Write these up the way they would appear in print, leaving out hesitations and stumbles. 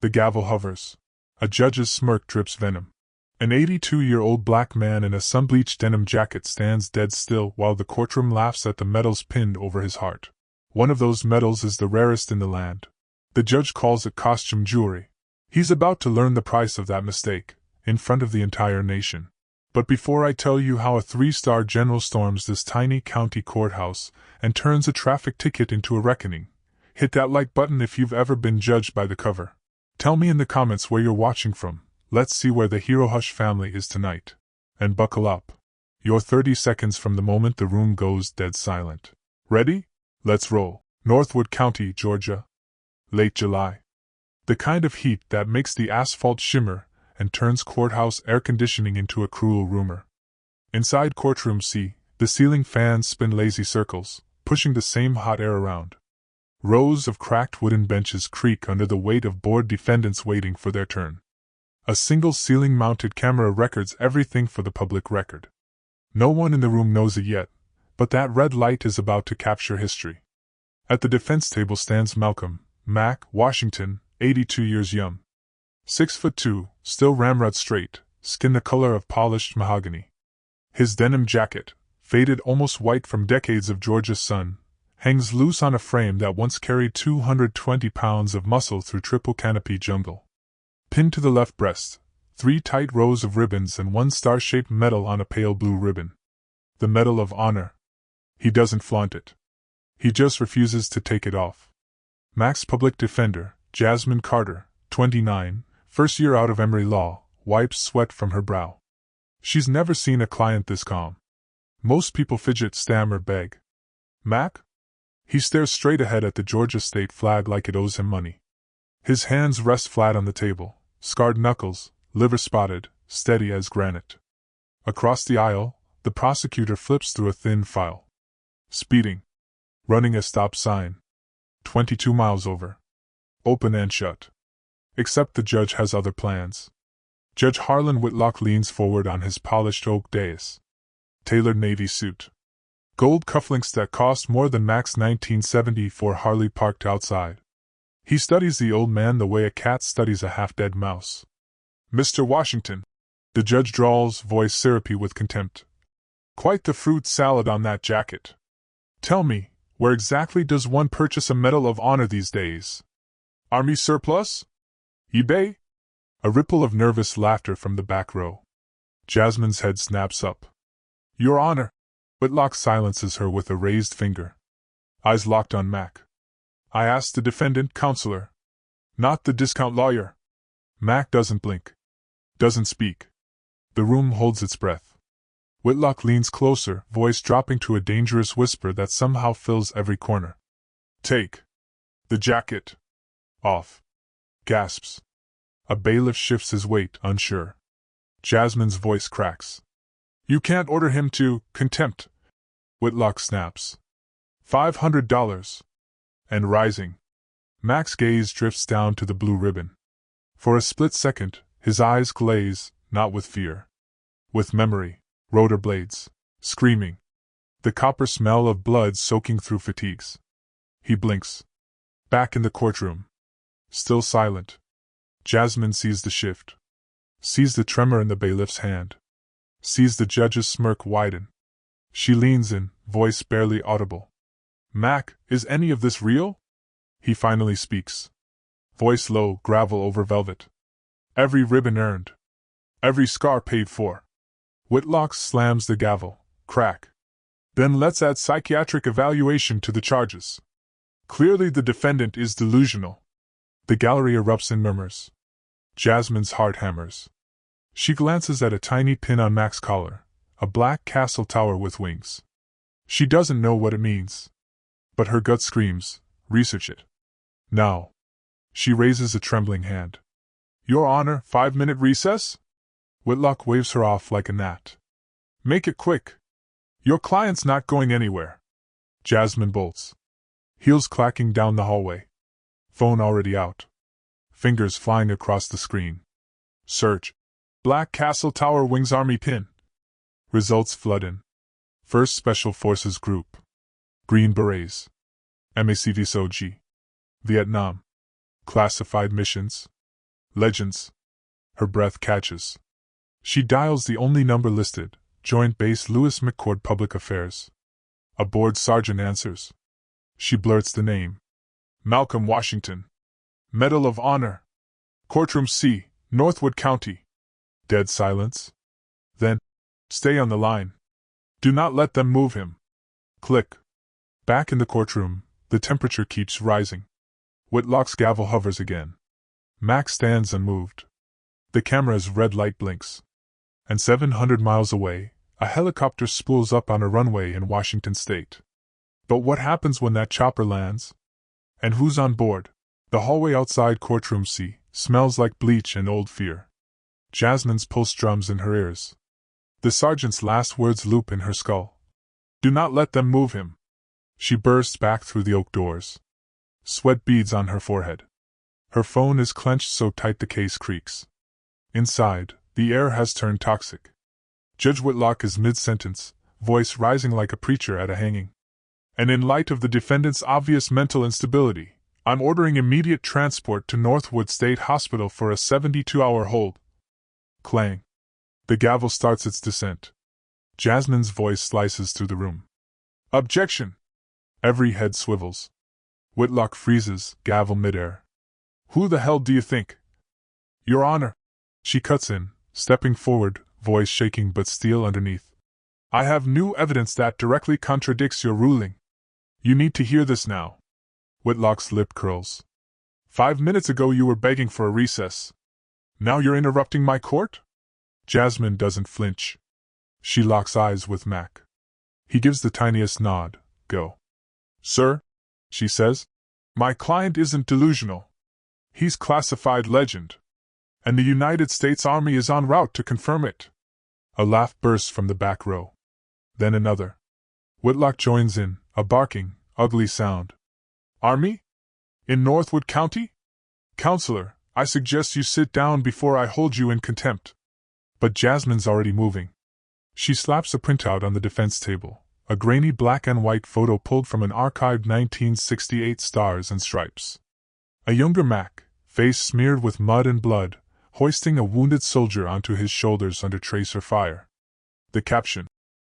The gavel hovers. A judge's smirk drips venom. An 82-year-old black man in a sun-bleached denim jacket stands dead still while the courtroom laughs at the medals pinned over his heart. One of those medals is the rarest in the land. The judge calls it costume jewelry. He's about to learn the price of that mistake, in front of the entire nation. But before I tell you how a 3-star general storms this tiny county courthouse and turns a traffic ticket into a reckoning, hit that like button if you've ever been judged by the cover. Tell me in the comments where you're watching from. Let's see where the HeroHush family is tonight. And buckle up. You're 30 seconds from the moment the room goes dead silent. Ready? Let's roll. Northwood County, Georgia. Late July. The kind of heat that makes the asphalt shimmer and turns courthouse air conditioning into a cruel rumor. Inside Courtroom C, the ceiling fans spin lazy circles, pushing the same hot air around. Rows of cracked wooden benches creak under the weight of bored defendants waiting for their turn. A single ceiling-mounted camera records everything for the public record. No one in the room knows it yet, but that red light is about to capture history. At the defense table stands Malcolm, Mac, Washington, 82 years young. 6'2", still ramrod straight, skin the color of polished mahogany. His denim jacket, faded almost white from decades of Georgia's sun, hangs loose on a frame that once carried 220 pounds of muscle through triple canopy jungle. Pinned to the left breast, 3 tight rows of ribbons and 1 star-shaped medal on a pale blue ribbon. The Medal of Honor. He doesn't flaunt it. He just refuses to take it off. Mac's public defender, Jasmine Carter, 29, first year out of Emory Law, wipes sweat from her brow. She's never seen a client this calm. Most people fidget, stammer, beg. Mac? He stares straight ahead at the Georgia state flag like it owes him money. His hands rest flat on the table, scarred knuckles, liver spotted, steady as granite. Across the aisle, the prosecutor flips through a thin file. Speeding. Running a stop sign. 22 miles over. Open and shut. Except the judge has other plans. Judge Harlan Whitlock leans forward on his polished oak dais. Tailored navy suit. Gold cufflinks that cost more than Mac's 1974 Harley parked outside. He studies the old man the way a cat studies a half-dead mouse. Mr. Washington. The judge drawls, voice syrupy with contempt. Quite the fruit salad on that jacket. Tell me, where exactly does one purchase a Medal of Honor these days? Army surplus? eBay? A ripple of nervous laughter from the back row. Jasmine's head snaps up. Your Honor. Whitlock silences her with a raised finger. Eyes locked on Mac. I asked the defendant, counselor. Not the discount lawyer. Mac doesn't blink. Doesn't speak. The room holds its breath. Whitlock leans closer, voice dropping to a dangerous whisper that somehow fills every corner. Take the jacket off. Gasps. A bailiff shifts his weight, unsure. Jasmine's voice cracks. You can't order him to contempt. Whitlock snaps. $500. And rising. Mac's gaze drifts down to the blue ribbon. For a split second, his eyes glaze, not with fear. With memory. Rotor blades. Screaming. The copper smell of blood soaking through fatigues. He blinks. Back in the courtroom. Still silent. Jasmine sees the shift. Sees the tremor in the bailiff's hand. Sees the judge's smirk widen. She leans in, voice barely audible. Mac, is any of this real? He finally speaks. Voice low, gravel over velvet. Every ribbon earned. Every scar paid for. Whitlock slams the gavel. Crack. Then let's add psychiatric evaluation to the charges. Clearly the defendant is delusional. The gallery erupts in murmurs. Jasmine's heart hammers. She glances at a tiny pin on Mac's collar, a black castle tower with wings. She doesn't know what it means. But her gut screams, research it. Now. She raises a trembling hand. Your Honor, 5-minute recess? Whitlock waves her off like a gnat. Make it quick. Your client's not going anywhere. Jasmine bolts. Heels clacking down the hallway. Phone already out. Fingers flying across the screen. Search. Black Castle Tower Wings Army Pin. Results flood in. 1st Special Forces Group. Green Berets. MACVSOG. Vietnam. Classified missions. Legends. Her breath catches. She dials the only number listed, Joint Base Lewis McCord Public Affairs. A board sergeant answers. She blurts the name. Malcolm Washington. Medal of Honor. Courtroom C, Northwood County. Dead silence. Then, stay on the line. Do not let them move him. Click. Back in the courtroom, the temperature keeps rising. Whitlock's gavel hovers again. Max stands unmoved. The camera's red light blinks. And 700 miles away, a helicopter spools up on a runway in Washington state. But what happens when that chopper lands? And who's on board? The hallway outside Courtroom C smells like bleach and old fear. Jasmine's pulse drums in her ears. The sergeant's last words loop in her skull. Do not let them move him. She bursts back through the oak doors. Sweat beads on her forehead. Her phone is clenched so tight the case creaks. Inside, the air has turned toxic. Judge Whitlock is mid-sentence, voice rising like a preacher at a hanging. And in light of the defendant's obvious mental instability, I'm ordering immediate transport to Northwood State Hospital for a 72-hour hold. Clang. The gavel starts its descent. Jasmine's voice slices through the room. Objection! Every head swivels. Whitlock freezes, gavel midair. Who the hell do you think? Your Honor. She cuts in, stepping forward, voice shaking but steel underneath. I have new evidence that directly contradicts your ruling. You need to hear this now. Whitlock's lip curls. 5 minutes ago you were begging for a recess. Now you're interrupting my court? Jasmine doesn't flinch. She locks eyes with Mac. He gives the tiniest nod. Go. Sir, she says, my client isn't delusional. He's classified legend. And the United States Army is en route to confirm it. A laugh bursts from the back row. Then another. Whitlock joins in, a barking, ugly sound. Army? In Northwood County? Counselor, I suggest you sit down before I hold you in contempt. But Jasmine's already moving. She slaps a printout on the defense table, a grainy black and white photo pulled from an archived 1968 Stars and Stripes. A younger Mac, face smeared with mud and blood, hoisting a wounded soldier onto his shoulders under tracer fire. The caption.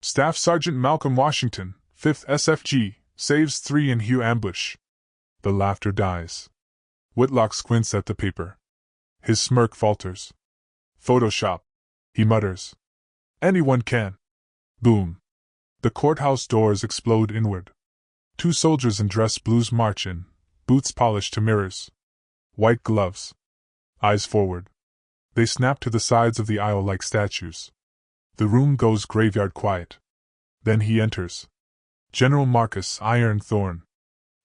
Staff Sergeant Malcolm Washington, 5th SFG, saves 3 in Hugh ambush. The laughter dies. Whitlock squints at the paper. His smirk falters. Photoshop, he mutters. Anyone can. Boom. The courthouse doors explode inward. 2 soldiers in dress blues march in, boots polished to mirrors. White gloves. Eyes forward. They snap to the sides of the aisle like statues. The room goes graveyard quiet. Then he enters. General Marcus Iron Thorne.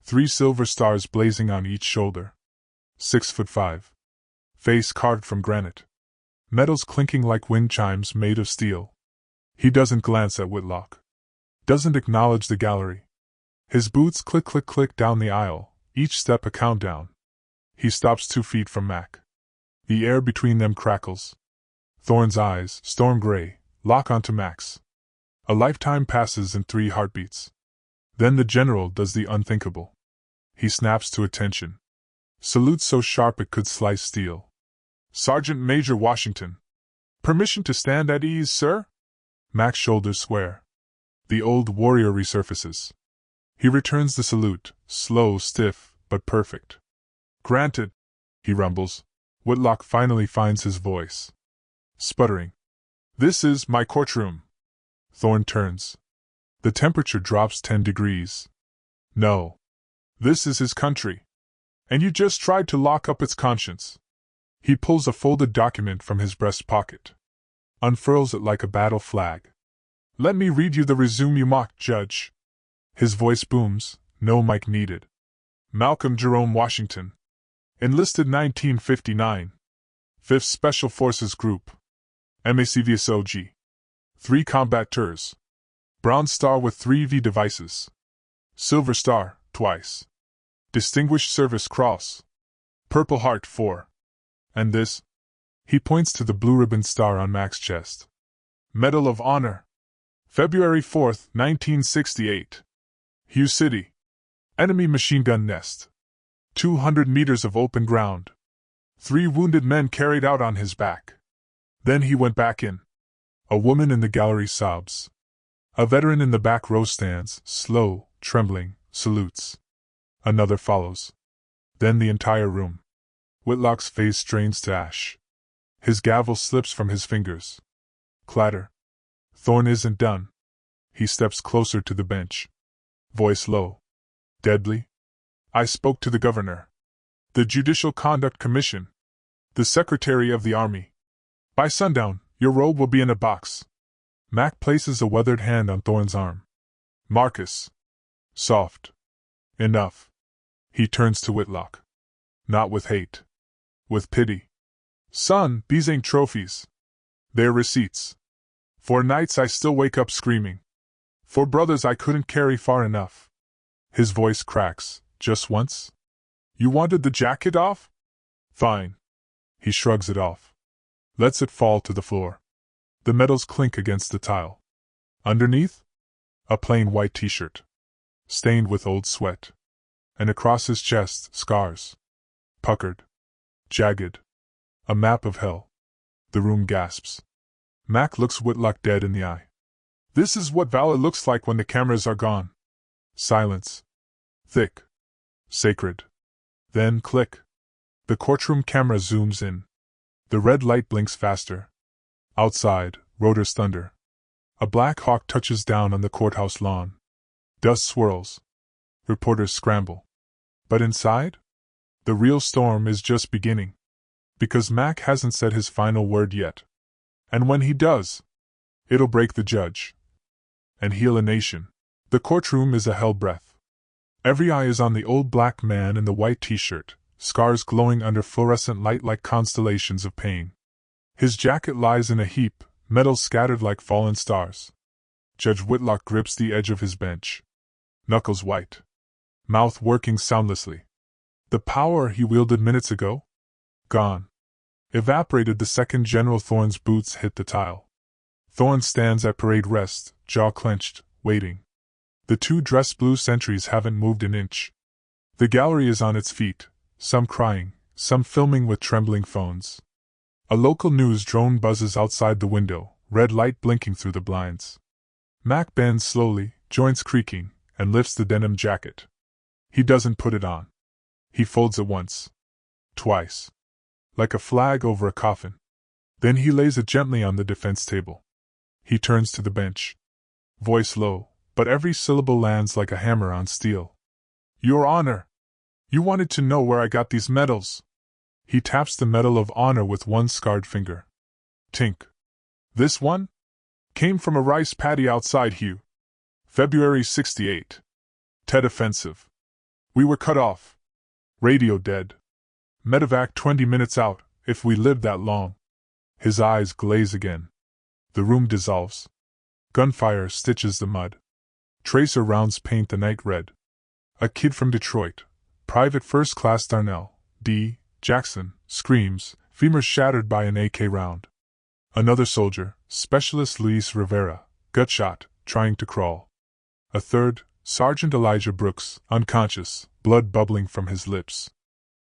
3 silver stars blazing on each shoulder. 6'5". Face carved from granite. Metals clinking like wind chimes made of steel. He doesn't glance at Whitlock. Doesn't acknowledge the gallery. His boots click click click down the aisle, each step a countdown. He stops 2 feet from Mac. The air between them crackles. Thorne's eyes, storm gray, lock onto Mac's. A lifetime passes in 3 heartbeats. Then the general does the unthinkable. He snaps to attention. Salute so sharp it could slice steel. Sergeant Major Washington. Permission to stand at ease, sir? Mac's shoulders square. The old warrior resurfaces. He returns the salute, slow, stiff, but perfect. Granted, he rumbles. Whitlock finally finds his voice. Sputtering. This is my courtroom. Thorne turns. The temperature drops 10 degrees. No. This is his country. And you just tried to lock up its conscience. He pulls a folded document from his breast pocket. Unfurls it like a battle flag. Let me read you the resume, you mock judge. His voice booms, no mic needed. Malcolm Jerome Washington. Enlisted 1959. 5th Special Forces Group. MACVSOG. 3 combat tours. Bronze Star with 3 V devices. Silver Star, twice. Distinguished Service Cross. Purple Heart 4. And this? He points to the blue-ribbon star on Mac's chest. Medal of Honor. February 4th, 1968. Hugh City. Enemy machine gun nest. 200 meters of open ground. 3 wounded men carried out on his back. Then he went back in. A woman in the gallery sobs. A veteran in the back row stands, slow, trembling, salutes. Another follows. Then the entire room. Whitlock's face strains to ash. His gavel slips from his fingers. Clatter. Thorne isn't done. He steps closer to the bench. Voice low. Deadly. I spoke to the governor. The Judicial Conduct Commission. The Secretary of the Army. By sundown, your robe will be in a box. Mac places a weathered hand on Thorne's arm. Marcus. Soft. Enough. He turns to Whitlock. Not with hate. With pity. Son, these ain't trophies. They're receipts. For nights I still wake up screaming. For brothers I couldn't carry far enough. His voice cracks. Just once? You wanted the jacket off? Fine. He shrugs it off. Lets it fall to the floor. The metals clink against the tile. Underneath? A plain white t-shirt. Stained with old sweat. And across his chest, scars. Puckered. Jagged. A map of hell. The room gasps. Mac looks Whitlock dead in the eye. This is what Valor looks like when the cameras are gone. Silence. Thick. Sacred. Then click. The courtroom camera zooms in. The red light blinks faster. Outside, rotors thunder. A black hawk touches down on the courthouse lawn. Dust swirls. Reporters scramble. But inside? The real storm is just beginning. Because Mac hasn't said his final word yet. And when he does, it'll break the judge. And heal a nation. The courtroom is a hell breath. Every eye is on the old black man in the white t-shirt, scars glowing under fluorescent light like constellations of pain. His jacket lies in a heap, metals scattered like fallen stars. Judge Whitlock grips the edge of his bench. Knuckles white. Mouth working soundlessly. The power he wielded minutes ago? Gone. Evaporated the second General Thorne's boots hit the tile. Thorne stands at parade rest, jaw clenched, waiting. The 2 dressed blue sentries haven't moved an inch. The gallery is on its feet, some crying, some filming with trembling phones. A local news drone buzzes outside the window, red light blinking through the blinds. Mac bends slowly, joints creaking, and lifts the denim jacket. He doesn't put it on. He folds it once. Twice. Like a flag over a coffin. Then he lays it gently on the defense table. He turns to the bench. Voice low, but every syllable lands like a hammer on steel. Your Honor! You wanted to know where I got these medals. He taps the Medal of Honor with one scarred finger. Tink. This one? Came from a rice paddy outside Hugh. February 68. Tet offensive. We were cut off. Radio dead. Medevac 20 minutes out, if we lived that long. His eyes glaze again. The room dissolves. Gunfire stitches the mud. Tracer rounds paint the night red. A kid from Detroit, Private First Class Darnell, D. Jackson, screams, femur shattered by an AK round. Another soldier, Specialist Luis Rivera, gutshot, trying to crawl. A third, Sergeant Elijah Brooks, unconscious, blood bubbling from his lips.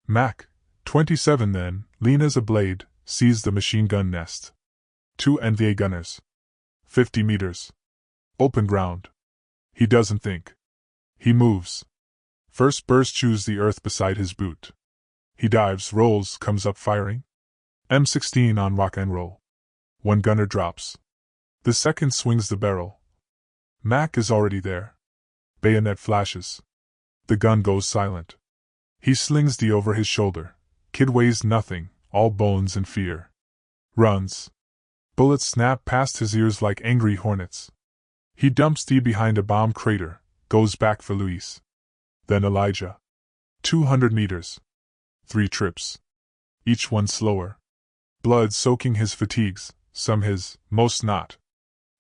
Mac, 27 then, lean as a blade, sees the machine gun nest. 2 NVA gunners. 50 meters. Open ground. He doesn't think. He moves. First burst chews the earth beside his boot. He dives, rolls, comes up firing. M16 on rock and roll. One gunner drops. The second swings the barrel. Mac is already there. Bayonet flashes. The gun goes silent. He slings D over his shoulder. Kid weighs nothing, all bones and fear. Runs. Bullets snap past his ears like angry hornets. He dumps D behind a bomb crater, goes back for Luis. Then Elijah. 200 meters. 3 trips. Each one slower. Blood soaking his fatigues, some his, most not.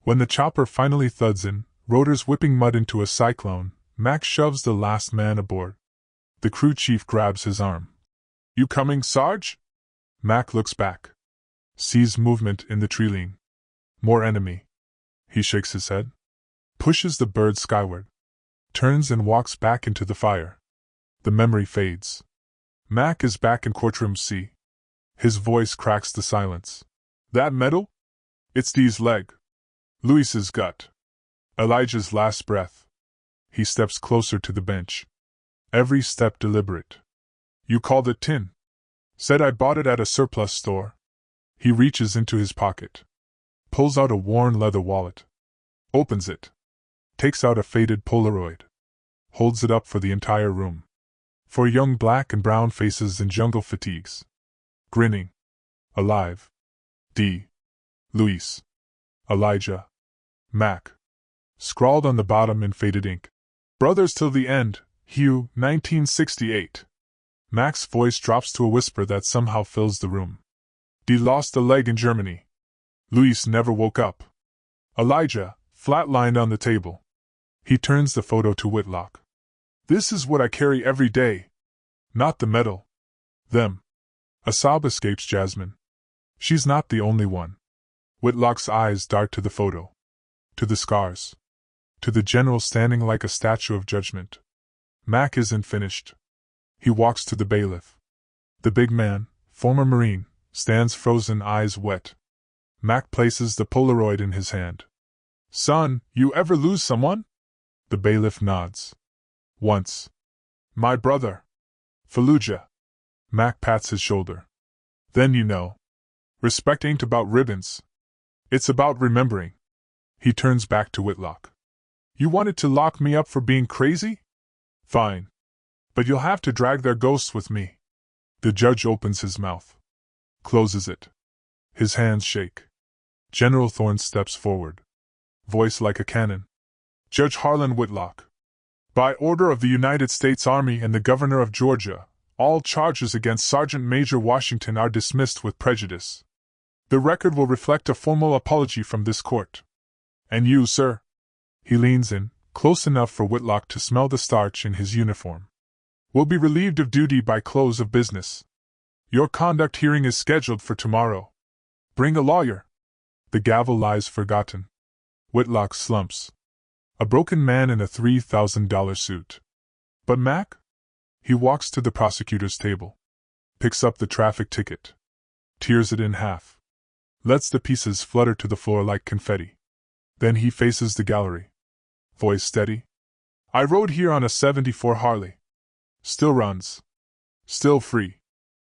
When the chopper finally thuds in, rotors whipping mud into a cyclone, Mac shoves the last man aboard. The crew chief grabs his arm. You coming, Sarge? Mac looks back. Sees movement in the tree-line. More enemy. He shakes his head. Pushes the bird skyward. Turns and walks back into the fire. The memory fades. Mac is back in Courtroom C. His voice cracks the silence. That medal? It's Dee's leg. Louis's gut. Elijah's last breath. He steps closer to the bench. Every step deliberate. You called it tin. Said I bought it at a surplus store. He reaches into his pocket. Pulls out a worn leather wallet. Opens it. Takes out a faded Polaroid. Holds it up for the entire room. For young black and brown faces in jungle fatigues. Grinning. Alive. D. Luis. Elijah. Mac. Scrawled on the bottom in faded ink. Brothers till the end, Hugh, 1968. Mac's voice drops to a whisper that somehow fills the room. D lost a leg in Germany. Luis never woke up. Elijah, flatlined on the table. He turns the photo to Whitlock. This is what I carry every day. Not the medal. Them. A sob escapes Jasmine. She's not the only one. Whitlock's eyes dart to the photo. To the scars. To the general standing like a statue of judgment. Mac isn't finished. He walks to the bailiff. The big man, former Marine, stands frozen, eyes wet. Mac places the Polaroid in his hand. Son, you ever lose someone? The bailiff nods. Once. My brother. Fallujah. Mac pats his shoulder. Then you know. Respect ain't about ribbons. It's about remembering. He turns back to Whitlock. You wanted to lock me up for being crazy? Fine. But you'll have to drag their ghosts with me. The judge opens his mouth. Closes it. His hands shake. General Thorne steps forward. Voice like a cannon. Judge Harlan Whitlock. By order of the United States Army and the Governor of Georgia, all charges against Sergeant Major Washington are dismissed with prejudice. The record will reflect a formal apology from this court. And you, sir? He leans in, close enough for Whitlock to smell the starch in his uniform. Will be relieved of duty by close of business. Your conduct hearing is scheduled for tomorrow. Bring a lawyer. The gavel lies forgotten. Whitlock slumps. A broken man in a $3,000 suit. But Mac? He walks to the prosecutor's table. Picks up the traffic ticket. Tears it in half. Lets the pieces flutter to the floor like confetti. Then he faces the gallery. Voice steady. I rode here on a '74 Harley. Still runs. Still free.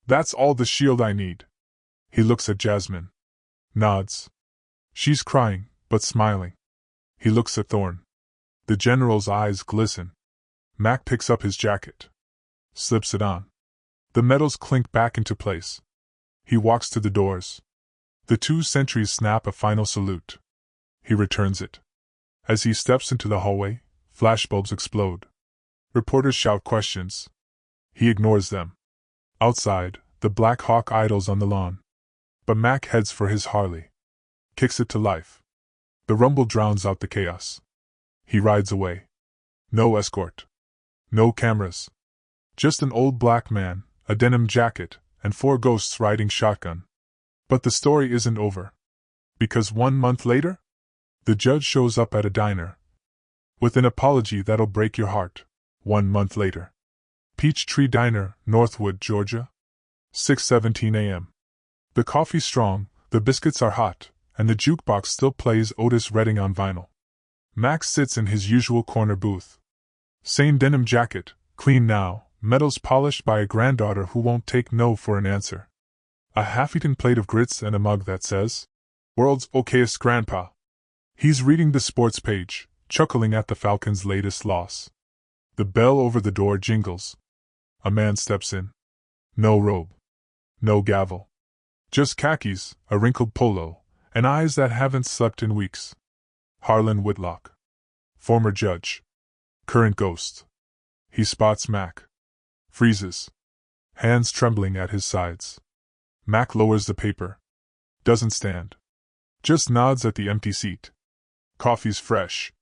That's all the shield I need. He looks at Jasmine. Nods. She's crying, but smiling. He looks at Thorne. The general's eyes glisten. Mac picks up his jacket. Slips it on. The medals clink back into place. He walks to the doors. The two sentries snap a final salute. He returns it. As he steps into the hallway, flashbulbs explode. Reporters shout questions. He ignores them. Outside, the Black Hawk idles on the lawn. But Mac heads for his Harley. Kicks it to life. The rumble drowns out the chaos. He rides away. No escort. No cameras. Just an old black man, a denim jacket, and 4 ghosts riding shotgun. But the story isn't over. Because 1 month later? The judge shows up at a diner. With an apology that'll break your heart. 1 month later. Peachtree Diner, Northwood, Georgia. 6:17 a.m. The coffee's strong, the biscuits are hot, and the jukebox still plays Otis Redding on vinyl. Max sits in his usual corner booth. Same denim jacket, clean now, medals polished by a granddaughter who won't take no for an answer. A half-eaten plate of grits and a mug that says, World's okayest grandpa. He's reading the sports page, chuckling at the Falcons' latest loss. The bell over the door jingles. A man steps in. No robe. No gavel. Just khakis, a wrinkled polo, and eyes that haven't slept in weeks. Harlan Whitlock. Former judge. Current ghost. He spots Mac. Freezes. Hands trembling at his sides. Mac lowers the paper. Doesn't stand. Just nods at the empty seat. Coffee's fresh.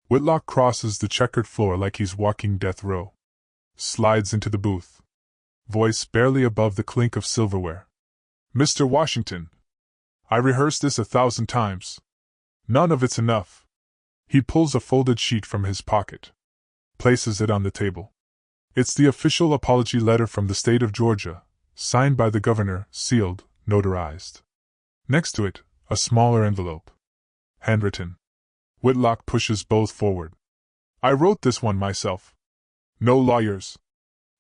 Whitlock crosses the checkered floor like he's walking death row. Slides into the booth. Voice barely above the clink of silverware. Mr. Washington. I rehearsed this 1,000 times. None of it's enough. He pulls a folded sheet from his pocket. Places it on the table. It's the official apology letter from the state of Georgia, Signed by the governor, sealed, notarized. Next to it, a smaller envelope. Handwritten. Whitlock pushes both forward. I wrote this one myself. No lawyers.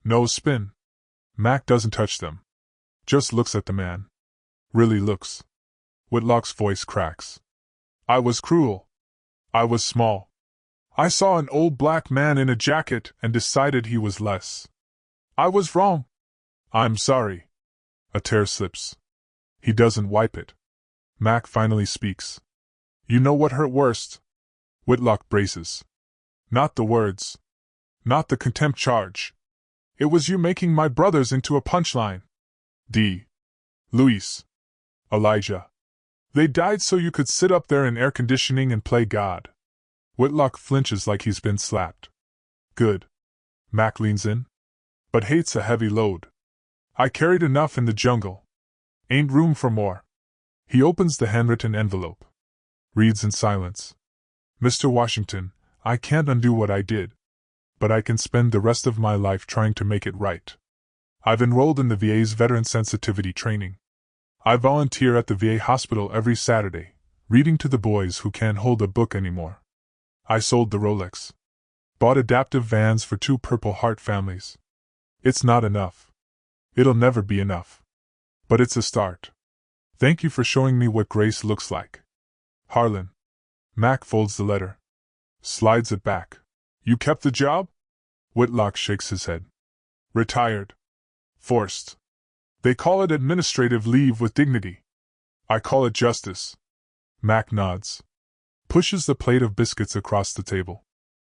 No spin. Mac doesn't touch them. Just looks at the man. Really looks. Whitlock's voice cracks. I was cruel. I was small. I saw an old black man in a jacket and decided he was less. I was wrong. I'm sorry. A tear slips. He doesn't wipe it. Mac finally speaks. You know what hurt worst? Whitlock braces. Not the words. Not the contempt charge. It was you making my brothers into a punchline. D. Luis. Elijah. They died so you could sit up there in air conditioning and play God. Whitlock flinches like he's been slapped. Good. Mac leans in. But hate's a heavy load. I carried enough in the jungle. Ain't room for more. He opens the handwritten envelope. Reads in silence. Mr. Washington, I can't undo what I did. But I can spend the rest of my life trying to make it right. I've enrolled in the VA's Veteran Sensitivity Training. I volunteer at the VA hospital every Saturday, reading to the boys who can't hold a book anymore. I sold the Rolex. Bought adaptive vans for 2 Purple Heart families. It's not enough. It'll never be enough. But it's a start. Thank you for showing me what grace looks like. Harlan. Mac folds the letter. Slides it back. You kept the job? Whitlock shakes his head. Retired. Forced. They call it administrative leave with dignity. I call it justice. Mac nods. Pushes the plate of biscuits across the table.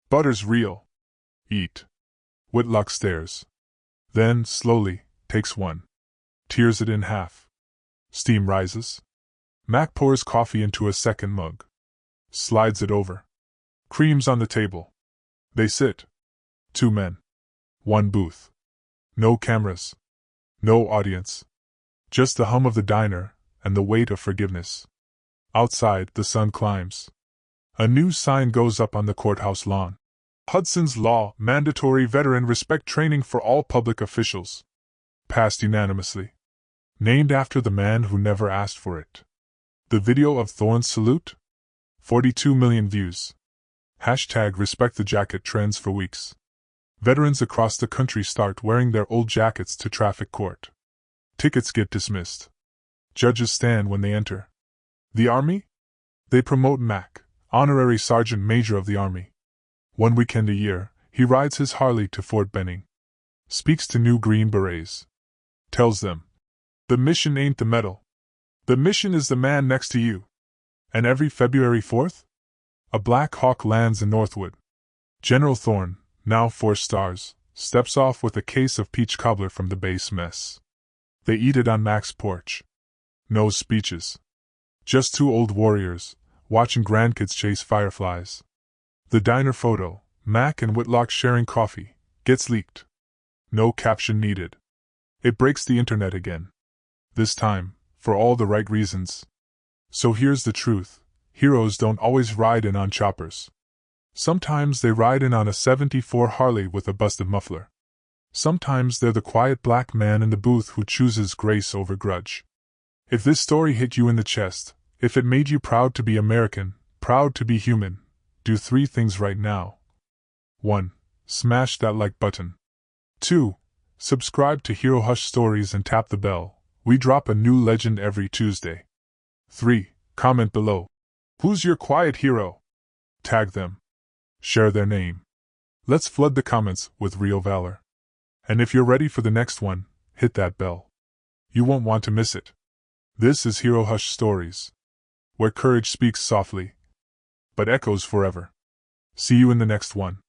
Butter's real. Eat. Whitlock stares. Then, slowly, takes one. Tears it in half. Steam rises. Mac pours coffee into a second mug. Slides it over. Cream's on the table. They sit. 2 men. 1 booth. No cameras. No audience. Just the hum of the diner, and the weight of forgiveness. Outside, the sun climbs. A new sign goes up on the courthouse lawn. Hudson's Law, mandatory veteran respect training for all public officials. Passed unanimously. Named after the man who never asked for it. The video of Thorne's salute? 42 million views. Hashtag respect the jacket trends for weeks. Veterans across the country start wearing their old jackets to traffic court. Tickets get dismissed. Judges stand when they enter. The Army? They promote Mac, honorary sergeant major of the Army. 1 weekend a year, he rides his Harley to Fort Benning. Speaks to new Green Berets. Tells them, the mission ain't the medal. The mission is the man next to you. And every February 4th? A Black Hawk lands in Northwood. General Thorne, now 4 stars, steps off with a case of peach cobbler from the base mess. They eat it on Mac's porch. No speeches. Just 2 old warriors, watching grandkids chase fireflies. The diner photo, Mac and Whitlock sharing coffee, gets leaked. No caption needed. It breaks the internet again. This time, for all the right reasons. So here's the truth, heroes don't always ride in on choppers. Sometimes they ride in on a 74 Harley with a busted muffler. Sometimes they're the quiet black man in the booth who chooses grace over grudge. If this story hit you in the chest, if it made you proud to be American, proud to be human, do 3 things right now. 1. Smash that like button. 2. Subscribe to HeroHush Stories and tap the bell. We drop a new legend every Tuesday. 3. Comment below. Who's your quiet hero? Tag them. Share their name. Let's flood the comments with real valor. And if you're ready for the next one, hit that bell. You won't want to miss it. This is HeroHush Stories, where courage speaks softly, but echoes forever. See you in the next one.